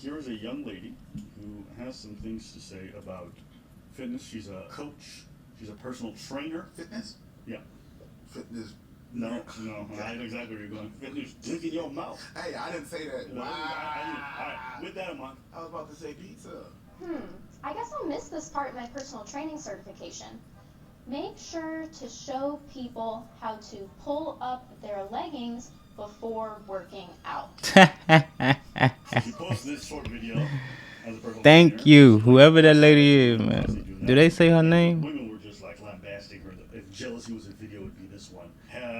here is a young lady who has some things to say about fitness. She's a coach. She's a personal trainer. Fitness? Yeah. Fitness. No, I know exactly where you're going. Fitness dick in your mouth. Hey, I didn't say that. Wow. Alright, with that in mind. I was about to say pizza. I guess I'll miss this part of my personal training certification. Make sure to show people how to pull up their leggings before working out. She posted this short video as a personal Thank trainer. you, whoever that lady is, man. Do they say her name? Women were just like lambasting her. If jealousy was a video, it would be this one.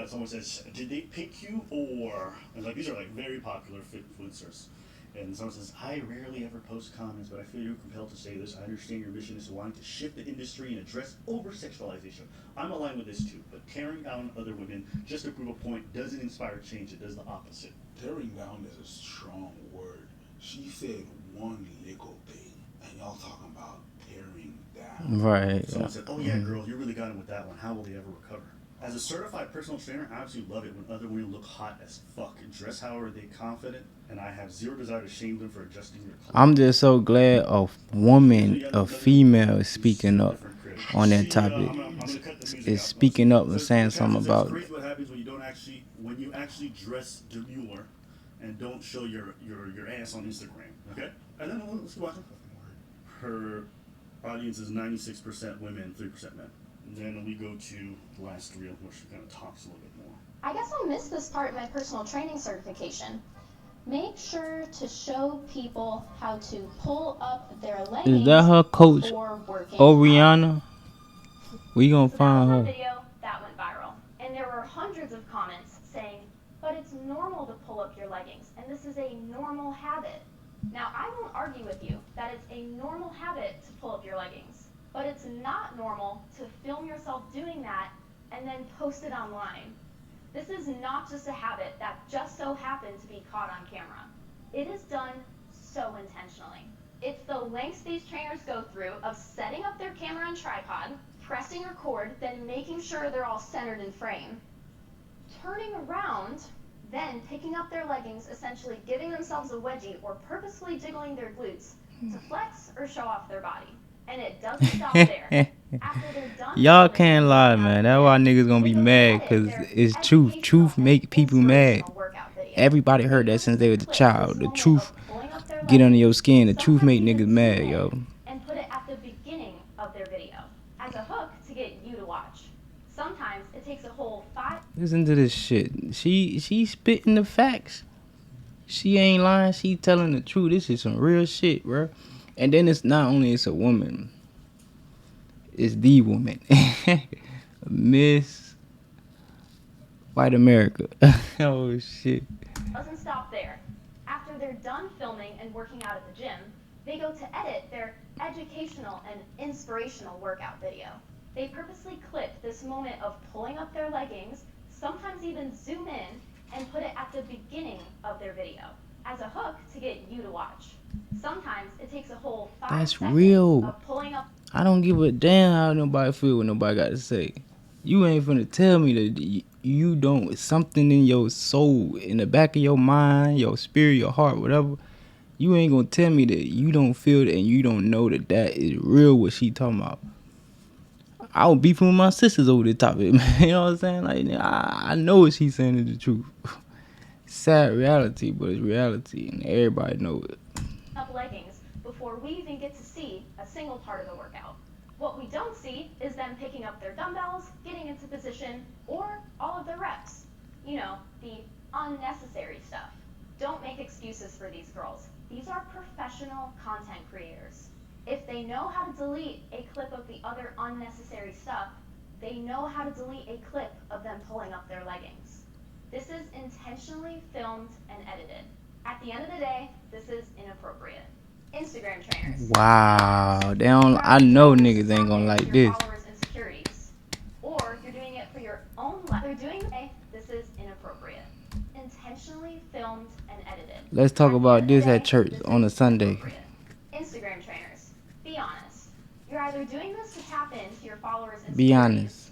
Someone says, "Did they pick you or?" And like these are like very popular influencers. And someone says, "I rarely ever post comments, but I feel you're compelled to say this. I understand your mission is wanting to shift the industry and address over-sexualization. I'm aligned with this too, but tearing down other women just to prove a point doesn't inspire change. It does the opposite." Tearing down is a strong word. She said one little thing, and y'all talking about tearing down. Right. Someone said, "Oh yeah, girl, you really got him with that one. How will they ever recover?" As a certified personal trainer, I absolutely love it when other women look hot as fuck and dress however they confident, and I have zero desire to shame them for adjusting their clothes. I'm just so glad a woman, a female is speaking up on that topic. Is speaking up and saying something about it. It's crazy what happens when you actually dress demure and don't show your ass on Instagram. Okay? And then let's go watch it. Her audience is 96% women, 3% men. And then we go to the last reel where she kind of talks a little bit more. I guess I'll miss this part of my personal training certification. Make sure to show people how to pull up their leggings. Is that her coach, Oriana? We gonna find her. Video that went viral, and there were hundreds of comments saying, "But it's normal to pull up your leggings, and this is a normal habit." Now, I won't argue with you that it's a normal habit to pull up your leggings, but it's not normal to film yourself doing that and then post it online. This is not just a habit that just so happened to be caught on camera. It is done so intentionally. It's the lengths these trainers go through of setting up their camera and tripod, pressing record, then making sure they're all centered in frame, turning around, then picking up their leggings, essentially giving themselves a wedgie or purposefully jiggling their glutes to flex or show off their body. And it doesn't stop there. After they're done, Y'all can't lie, man. That's why niggas gonna be mad, cause it's truth. Truth make people mad. Everybody heard that since they was a child. The truth get under your skin. The truth make niggas mad, yo. And put it at the beginning of their video as a hook to get you to watch. Sometimes it takes a whole 5. Listen to this shit. She spitting the facts. She ain't lying. She telling the truth. This is some real shit, bro. And then it's not only it's a woman. It's the woman. Miss White America. Oh shit. Doesn't stop there. After they're done filming and working out at the gym, they go to edit their educational and inspirational workout video. They purposely clip this moment of pulling up their leggings, sometimes even zoom in, and put it at the beginning of their video as a hook to get you to watch. Sometimes it takes a whole 5 That's seconds real. of pulling up. I don't give a damn how nobody feel what nobody got to say. You ain't finna tell me that you don't, something in your soul, in the back of your mind, your spirit, your heart, whatever. You ain't gonna tell me that you don't feel it and you don't know that that is real what she talking about. I was beefing with my sisters over this topic, man. You know what I'm saying? Like, I know what she's saying is the truth. Sad reality, but it's reality, and everybody know it. Up leggings before we even get to see a single part of the workout. What we don't see is them picking up their dumbbells, getting into position, or all of their reps. You know, the unnecessary stuff. Don't make excuses for these girls. These are professional content creators. If they know how to delete a clip of the other unnecessary stuff, they know how to delete a clip of them pulling up their leggings. This is intentionally filmed and edited. At the end of the day, this is inappropriate. Instagram trainers. Wow, they don't. I know niggas ain't gonna like this. Or you're doing it for your own life. They're doing it. This is inappropriate. Intentionally filmed and edited. Let's talk about this at church on a Sunday. Instagram trainers, be honest. You're either doing this to tap into your followers' insecurities, Be honest.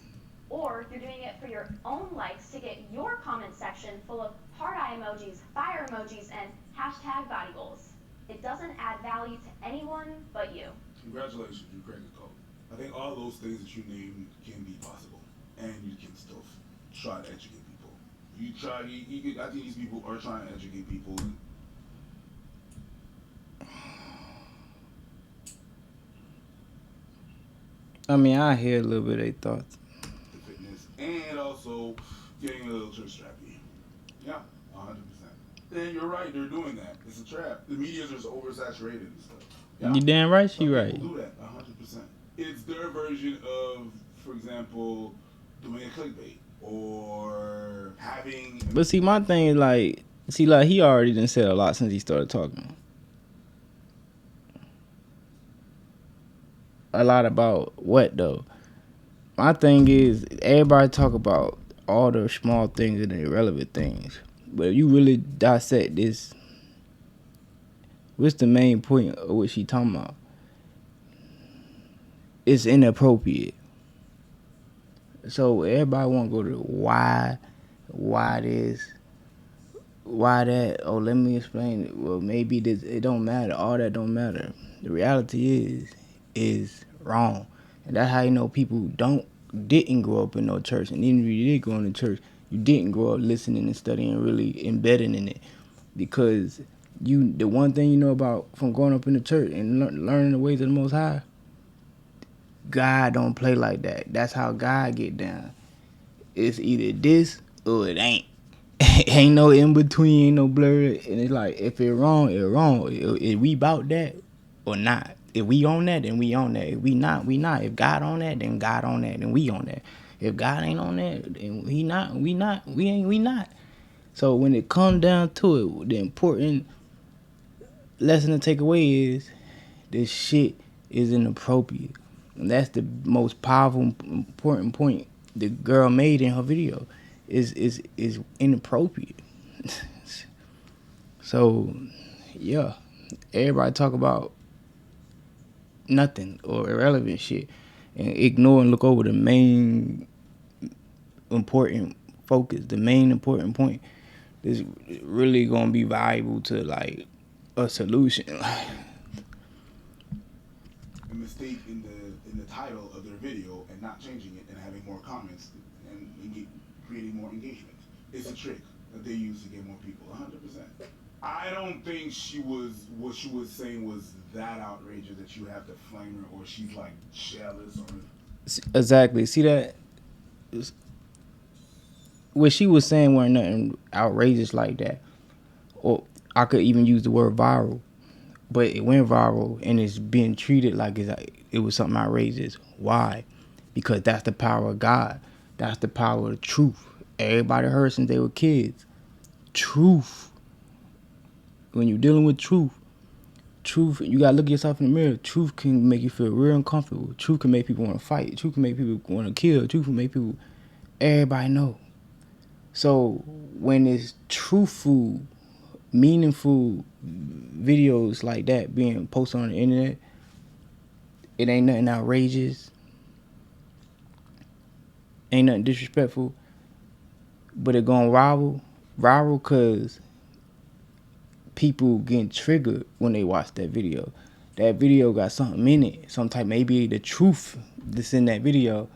or you're doing it for your own likes to get your comment section full of heart eye emojis, fire emojis, and hashtag body goals. It doesn't doesn't add value to anyone but you. Congratulations, you cracked the code. I think all those things that you named can be possible, and you can still try to educate people. I think these people are trying to educate people. I mean, I hear a little bit of their thoughts. The fitness, and also getting a little church strappy. Yeah, 100%. And you're right, they're doing that. It's a trap. The media is just oversaturated and stuff. Yeah. You damn right she Some right. people do that, 100%. It's their version of, for example, doing a clickbait or having. But see, my thing is like he already done said a lot since he started talking. A lot about what though? My thing is everybody talk about all the small things and the irrelevant things, but if you really dissect this, what's the main point of what she talking about? It's inappropriate. So everybody want to go to why this, why that. Oh, let me explain it. Well, maybe this. It don't matter. All that don't matter. The reality is wrong, and that's how you know people didn't grow up in no church, and even if you did go into church, you didn't grow up listening and studying, really embedding in it, because the one thing you know about from growing up in the church and learning the ways of the Most High, God don't play like that. That's how God get down. It's either this or it ain't. Ain't no in between, ain't no blur. And it's like, if it wrong, it wrong. If we bout that or not. If we on that, then we on that. If we not, we not. If God on that, then God on that, then we on that. If God ain't on that, then he not, we not, we ain't, we not. So when it comes down to it, the important lesson to take away is this shit is inappropriate. And that's the most powerful, important point the girl made in her video. Is inappropriate. So, yeah, everybody talk about nothing or irrelevant shit and ignore and look over the main important focus, the main important point is really gonna be valuable to like a solution. A mistake in the title of their video and not changing it and having more comments and creating more engagement. It's a trick that they use to get more people. 100%. I don't think what she was saying was that outrageous that you have to flame her or she's like jealous or. Exactly. See that? What she was saying weren't nothing outrageous like that. Or I could even use the word viral. But it went viral and it's being treated like it was something outrageous. Why? Because that's the power of God. That's the power of the truth. Everybody heard since they were kids. Truth. When you're dealing with truth, you gotta look at yourself in the mirror. Truth can make you feel real uncomfortable. Truth can make people want to fight. Truth can make people want to kill. Truth can make people. Everybody know. So when it's truthful, meaningful videos like that being posted on the internet, it ain't nothing outrageous, ain't nothing disrespectful, but it going viral cause people getting triggered when they watch that video. That video got something in it, some type, maybe the truth that's in that video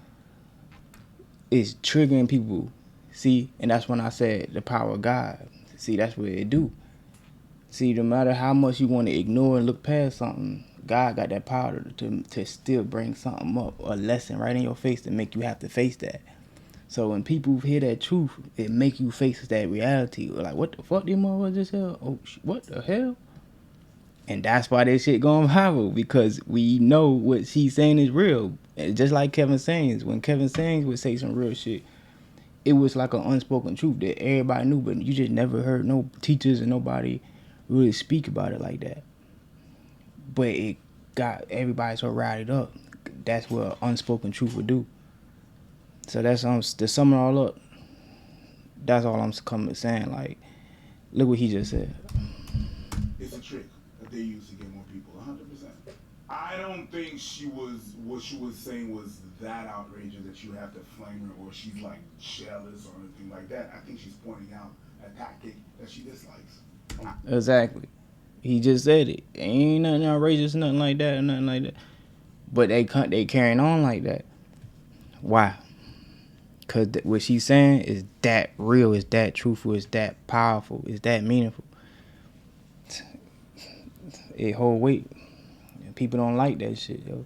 is triggering people. See, and that's when I said the power of God. See, that's what it do. See, no matter how much you want to ignore and look past something, God got that power to still bring something up, a lesson right in your face to make you have to face that. So when people hear that truth, it make you face that reality. Like, what the fuck these motherfuckers just said? Oh, what the hell? And that's why this shit going viral, because we know what she's saying is real. And just like Kevin Samuels, when Kevin Samuels would say some real shit, it was like an unspoken truth that everybody knew, but you just never heard no teachers and nobody really speak about it like that. But it got everybody so riled up. That's what unspoken truth would do. So that's to sum it all up. That's all I'm coming saying. Like, look what he just said. It's a trick that they use to get more people. 100%. I don't think what she was saying was that outrageous that you have to flame her or she's like jealous or anything like that. I think she's pointing out a tactic that she dislikes. Exactly. He just said it. Ain't nothing outrageous, nothing like that, nothing like that. But they carrying on like that. Why? Cause what she's saying is that real, is that truthful, is that powerful, is that meaningful. It hold weight. People don't like that shit, yo.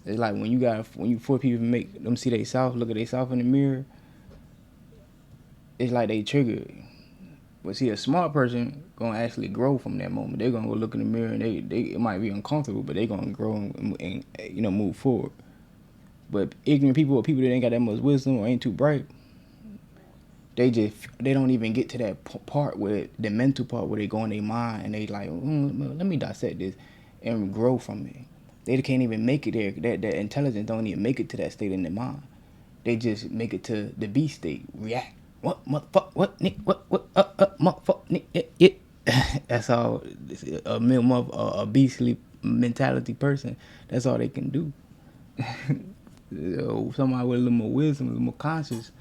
It's like when you force people to make them see they self, look at they self in the mirror. It's like they triggered. But see, a smart person gonna actually grow from that moment. They're gonna go look in the mirror and they it might be uncomfortable, but they gonna grow and move forward. But ignorant people or people that ain't got that much wisdom or ain't too bright, they don't even get to that part where the mental part where they go in their mind and they like, let me dissect this and grow from it. They can't even make it there. That intelligence don't even make it to that state in their mind. They just make it to the B state. React. What motherfucker? What Nick? What motherfucker? Nick? It. That's all. A beastly mentality person. That's all they can do. Somebody with a little more wisdom, a little more conscious,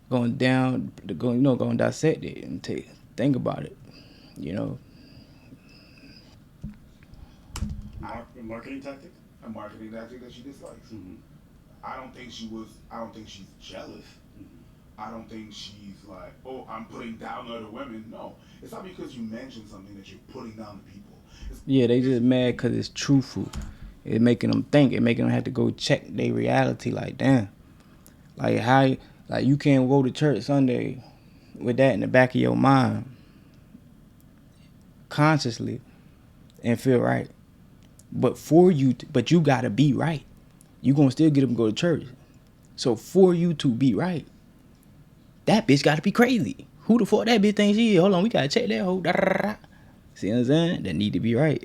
going dissect it and think about it. Marketing tactic? A marketing tactic that she dislikes. Mm-hmm. I don't think she's jealous. Mm-hmm. I don't think she's like, oh, I'm putting down other women. No, it's not because you mentioned something that you're putting down the people. They just mad because it's truthful. It making them think. It making them have to go check their reality. Like, damn. Like, how, like, you can't go to church Sunday with that in the back of your mind consciously and feel right. But but you gotta be right. You gonna still get them to go to church. So for you to be right, that bitch gotta be crazy. Who the fuck that bitch thinks she is? Hold on, we gotta check that hoe. See what I'm saying? That need to be right.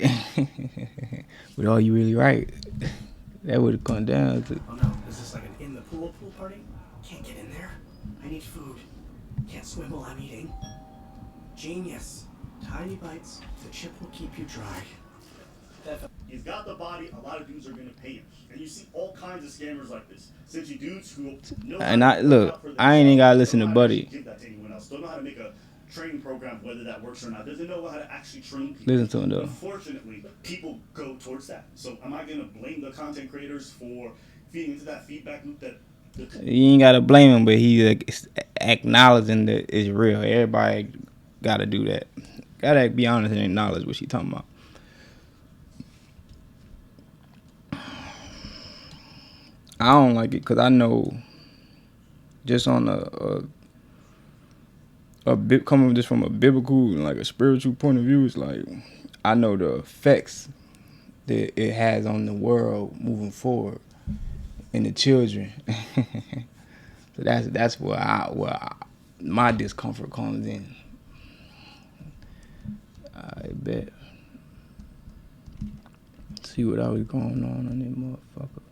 But are you really right? That would have come down to. Oh no, is this like an in the pool party? Can't get in there. I need food. Can't swim while I'm eating. Genius. Tiny bites. The chip will keep you dry. He's got the body. A lot of dudes are gonna pay him, and you see all kinds of scammers like this. Since you dudes who know And I ain't even gotta listen to Buddy. Give that to anyone else. Don't know how to make a training program, whether that works or not. Doesn't know how to actually train people. Listen to him though. Unfortunately, people go towards that. So am I gonna blame the content creators for feeding into that feedback loop that? You ain't gotta blame him, but he's acknowledging that it's real. Everybody gotta do that. Gotta be honest and acknowledge what she talking about. I don't like it because I know, just on a bit coming just from a biblical and like a spiritual point of view, it's like I know the effects that it has on the world moving forward and the children. So that's where my discomfort comes in. I bet. See what else going on that motherfucker.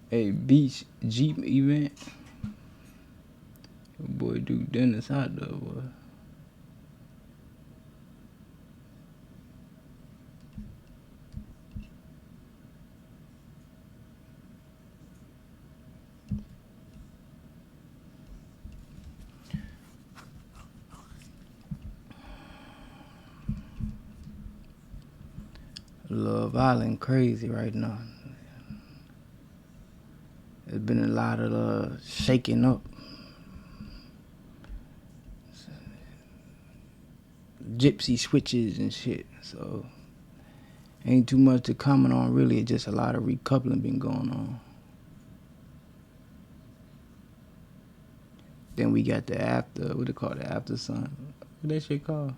A beach Jeep event. Your boy Duke Dennis out there, boy. Love Island crazy right now. There's been a lot of shaking up. Gypsy switches and shit. So ain't too much to comment on really. It's just a lot of recoupling been going on. Then we got the after, what they call it, after sun. What that shit called?